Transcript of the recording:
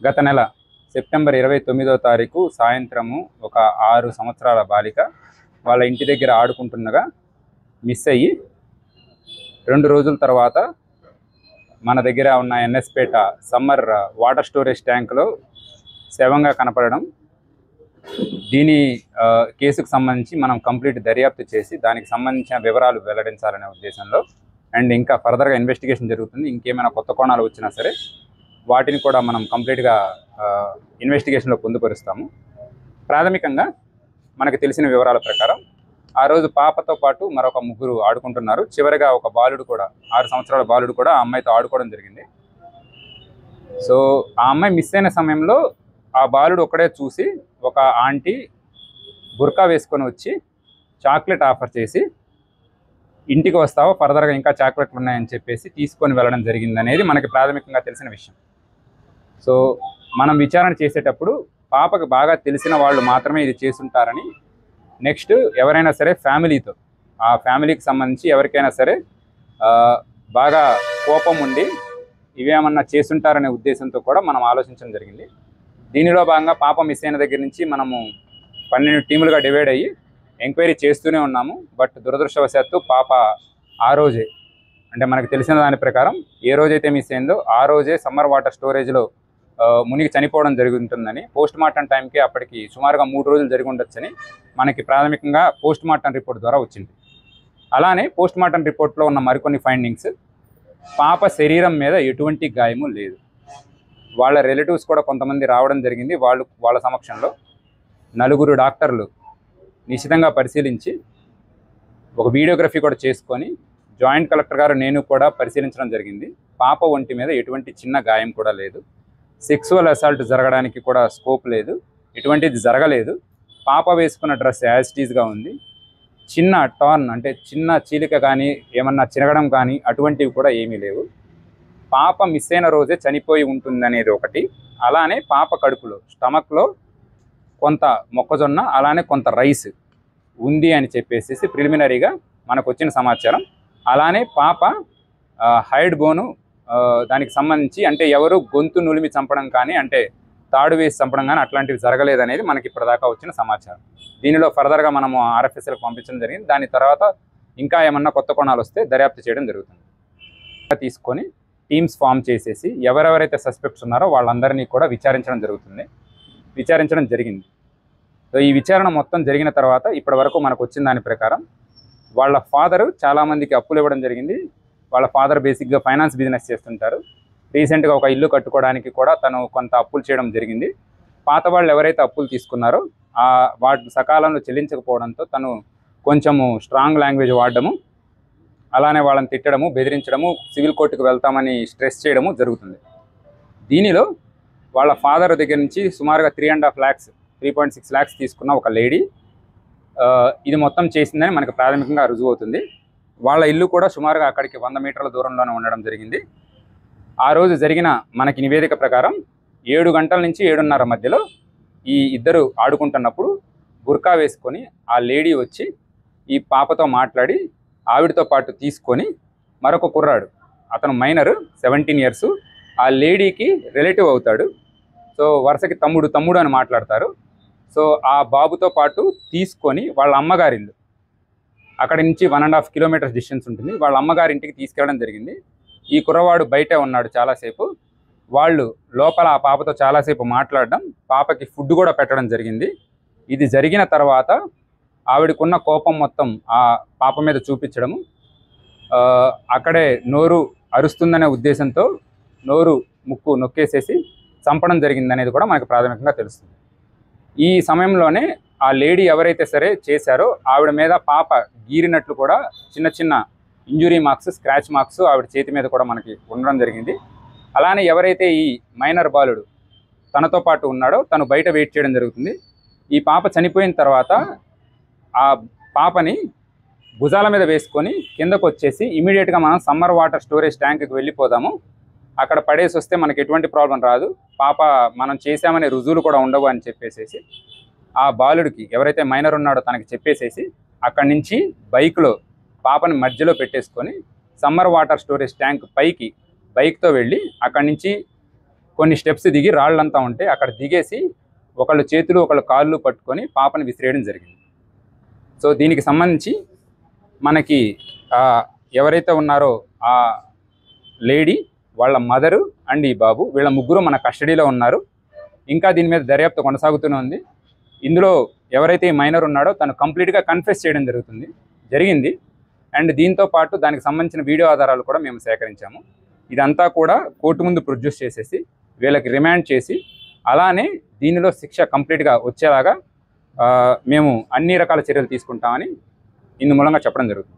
గత నెల సెప్టెంబర్ 29వ తారీఖు సాయంత్రము ఒక 6 సంవత్సరాల బాలిక వాళ్ళ ఇంటి దగ్గర ఆడుకుంటుండగా మిస్ అయ్యి 2 రోజుల తర్వాత మన దగ్గర ఉన్న ఎన్ఎస్పేట సమ్మర్ వాటర్ స్టోరేజ్ ట్యాంకులో శవంగా కనపడడం, దీని కేసుకు సంబంధించి మనం కంప్లీట్ దర్యాప్తు చేసి దానికి సంబంధించిన వివరాలు వెల్లడించాలనే ఉద్దేశంలో అండ్ ఇంకా ఫర్దర్గా ఇన్వెస్టిగేషన్ జరుగుతుంది. ఇంకేమైనా కొత్త కోణాలు వచ్చినా సరే వాటిని కూడా మనం కంప్లీట్గా ఇన్వెస్టిగేషన్లో పొందుపరుస్తాము. ప్రాథమికంగా మనకు తెలిసిన వివరాల ప్రకారం ఆ రోజు పాపతో పాటు మరొక ముగ్గురు ఆడుకుంటున్నారు. చివరిగా ఒక బాలుడు కూడా 6 సంవత్సరాల బాలుడు కూడా ఆ అమ్మాయితో ఆడుకోవడం జరిగింది. సో ఆ అమ్మాయి మిస్ అయిన సమయంలో ఆ బాలుడు ఒక్కడే చూసి ఒక ఆంటీ బుర్కా వేసుకొని వచ్చి చాక్లెట్ ఆఫర్ చేసి ఇంటికి వస్తావో ఫర్దర్గా ఇంకా చాక్లెట్లు ఉన్నాయని చెప్పేసి తీసుకొని వెళ్ళడం జరిగింది అనేది మనకి ప్రాథమికంగా తెలిసిన విషయం. సో మనం విచారణ చేసేటప్పుడు పాపకు బాగా తెలిసిన వాళ్ళు మాత్రమే ఇది చేసుంటారని, నెక్స్ట్ ఎవరైనా సరే ఫ్యామిలీతో ఆ ఫ్యామిలీకి సంబంధించి ఎవరికైనా సరే బాగా కోపం ఉండి ఇవేమన్నా చేసుంటారనే ఉద్దేశంతో కూడా మనం ఆలోచించడం జరిగింది. దీనిలో భాగంగా పాప మిస్ అయిన దగ్గర నుంచి మనము 12 టీములుగా డివైడ్ అయ్యి ఎంక్వైరీ చేస్తూనే ఉన్నాము. బట్ దురదృష్టవశాత్తు పాప ఆ రోజే, అంటే మనకు తెలిసిన దాని ప్రకారం ఏ రోజైతే మిస్ అయిందో ఆ రోజే సమ్మర్ వాటర్ స్టోరేజ్లో మునిగి చనిపోవడం జరుగుతుందని, పోస్ట్ మార్టం టైంకి అప్పటికి సుమారుగా 3 రోజులు జరిగి ఉండొచ్చని మనకి ప్రాథమికంగా పోస్ట్ మార్టం రిపోర్ట్ ద్వారా వచ్చింది. అలానే పోస్ట్ మార్టం రిపోర్ట్లో ఉన్న మరికొన్ని ఫైండింగ్స్, పాప శరీరం మీద ఎటువంటి గాయము లేదు. వాళ్ళ రిలేటివ్స్ కూడా కొంతమంది రావడం జరిగింది. వాళ్ళ సమక్షంలో 4 డాక్టర్లు నిశితంగా పరిశీలించి ఒక వీడియోగ్రఫీ కూడా చేసుకొని జాయింట్ కలెక్టర్ గారు నేను కూడా పరిశీలించడం జరిగింది. పాప ఒంటి మీద ఎటువంటి చిన్న గాయం కూడా లేదు. సెక్సువల్ అసాల్ట్ జరగడానికి కూడా స్కోప్ లేదు, ఎటువంటిది జరగలేదు. పాప వేసుకున్న డ్రెస్ యాజ్ ఇట్ ఈజ్గా ఉంది. చిన్న టార్న్ అంటే చిన్న చీలిక కానీ ఏమన్నా చిరగడం కానీ అటువంటివి కూడా ఏమీ లేవు. పాప మిస్ అయిన రోజే చనిపోయి ఉంటుందనేది ఒకటి. అలానే పాప కడుపులో స్టమక్లో కొంత మొక్కజొన్న అలానే కొంత రైస్ ఉంది అని చెప్పేసి ప్రిలిమినరీగా మనకు వచ్చిన సమాచారం. అలానే పాప హైడ్ బోను దానికి సంబంధించి అంటే ఎవరు గొంతు నులిమి చంపడం కానీ అంటే తాడు వేసి చంపడం కానీ అట్లాంటివి జరగలేదనేది మనకి ఇప్పటిదాకా వచ్చిన సమాచారం. దీనిలో ఫర్దర్గా మనము ఆర్ఎఫ్ఎస్ఎల్కి పంపించడం జరిగింది. దాని తర్వాత ఇంకా ఏమన్నా కొత్త కోణాలు వస్తే దర్యాప్తు చేయడం జరుగుతుంది. తీసుకొని టీమ్స్ ఫామ్ చేసేసి ఎవరెవరైతే సస్పెక్ట్స్ ఉన్నారో వాళ్ళందరినీ కూడా విచారించడం జరిగింది. సో ఈ విచారణ మొత్తం జరిగిన తర్వాత ఇప్పటి వరకు మనకు వచ్చిన దాని ప్రకారం వాళ్ళ ఫాదరు చాలామందికి అప్పులు ఇవ్వడం జరిగింది. వాళ్ళ ఫాదర్ బేసిక్గా ఫైనాన్స్ బిజినెస్ చేస్తుంటారు. రీసెంట్గా ఒక ఇల్లు కట్టుకోవడానికి కూడా తను కొంత అప్పులు చేయడం జరిగింది. పాత వాళ్ళు ఎవరైతే అప్పులు తీసుకున్నారో వాటి సకాలంలో చెల్లించకపోవడంతో తను కొంచెము స్ట్రాంగ్ లాంగ్వేజ్ వాడడము, అలానే వాళ్ళని తిట్టడము, బెదిరించడము, సివిల్ కోర్టుకు వెళ్తామని స్ట్రెస్ చేయడము జరుగుతుంది. దీనిలో వాళ్ళ ఫాదర్ దగ్గర నుంచి సుమారుగా 3.5 lakhs తీసుకున్న ఒక లేడీ ఇది మొత్తం చేసిందని మనకు ప్రాథమికంగా రుజువు అవుతుంది. వాళ్ళ ఇల్లు కూడా సుమారుగా అక్కడికి 100 మీటర్ల దూరంలోనే ఉండడం జరిగింది. ఆ రోజు జరిగిన మనకి నివేదిక ప్రకారం 7 గంటల నుంచి 7:30 మధ్యలో ఈ ఇద్దరు ఆడుకుంటున్నప్పుడు బుర్కా వేసుకొని ఆ లేడీ వచ్చి ఈ పాపతో మాట్లాడి ఆవిడతో పాటు తీసుకొని మరొక కుర్రాడు, అతను మైనర్ 17 years, ఆ లేడీకి రిలేటివ్ అవుతాడు. సో వరుసకి తమ్ముడు అని మాట్లాడతారు. సో ఆ బాబుతో పాటు తీసుకొని వాళ్ళ అమ్మగారిల్లు, అక్కడి నుంచి 1.5 kilometers డిస్టెన్స్ ఉంటుంది, వాళ్ళ అమ్మగారింటికి తీసుకెళ్ళడం జరిగింది. ఈ కుర్రవాడు బయటే ఉన్నాడు చాలాసేపు. వాళ్ళు లోపల ఆ పాపతో చాలాసేపు మాట్లాడడం, పాపకి ఫుడ్ కూడా పెట్టడం జరిగింది. ఇది జరిగిన తర్వాత ఆవిడకున్న కోపం మొత్తం ఆ పాప మీద చూపించడము, అక్కడే నోరు అరుస్తుందనే ఉద్దేశంతో నోరు ముక్కు నొక్కేసేసి చంపడం జరిగింది అనేది కూడా మనకు ప్రాథమికంగా తెలుస్తుంది. ఈ సమయంలోనే ఆ లేడీ ఎవరైతే సరే చేశారో ఆవిడ మీద పాప గీరినట్లు కూడా చిన్న చిన్న ఇంజురీ మార్క్స్, స్క్రాచ్ మార్క్స్ ఆవిడ చేతి మీద కూడా మనకి ఉండడం జరిగింది. అలానే ఎవరైతే ఈ మైనర్ బాలుడు తనతో పాటు ఉన్నాడో తను బయట వెయిట్ చేయడం జరుగుతుంది. ఈ పాప చనిపోయిన తర్వాత ఆ పాపని భుజాల మీద వేసుకొని కిందకు వచ్చేసి ఇమీడియట్గా మనం సమ్మర్ వాటర్ స్టోరేజ్ ట్యాంక్కి వెళ్ళిపోదాము, అక్కడ పడేసి వస్తే మనకి ఎటువంటి ప్రాబ్లం రాదు, పాప మనం చేశామనే రుజువులు కూడా ఉండవు అని చెప్పేసేసి ఆ బాలుడికి ఎవరైతే మైనర్ ఉన్నాడో తనకి చెప్పేసేసి అక్కడి నుంచి బైక్లో పాపని మధ్యలో పెట్టేసుకొని సమ్మర్ వాటర్ స్టోరేజ్ ట్యాంక్ పైకి బైక్తో వెళ్ళి అక్కడి నుంచి కొన్ని స్టెప్స్ దిగి రాళ్ళంతా ఉంటే అక్కడ దిగేసి ఒకళ్ళు చేతులు ఒకళ్ళు కాళ్ళు పట్టుకొని పాపని విసిరేయడం జరిగింది. సో దీనికి సంబంధించి మనకి ఎవరైతే ఉన్నారో ఆ లేడీ, వాళ్ళ మదరు అండ్ ఈ బాబు, వీళ్ళ ముగ్గురు మన కస్టడీలో ఉన్నారు. ఇంకా దీని మీద దర్యాప్తు కొనసాగుతూనే ఉంది. ఇందులో ఎవరైతే ఈ మైనర్ ఉన్నాడో తను కంప్లీట్గా కన్ఫెస్ చేయడం జరిగింది. అండ్ దీంతో పాటు దానికి సంబంధించిన వీడియో ఆధారాలు కూడా మేము సేకరించాము. ఇదంతా కూడా కోర్టు ముందు ప్రొడ్యూస్ చేసేసి వీళ్ళకి రిమాండ్ చేసి అలానే దీనిలో శిక్ష కంప్లీట్గా వచ్చేలాగా మేము అన్ని రకాల చర్యలు తీసుకుంటామని ఇందు మూలంగా చెప్పడం జరుగుతుంది.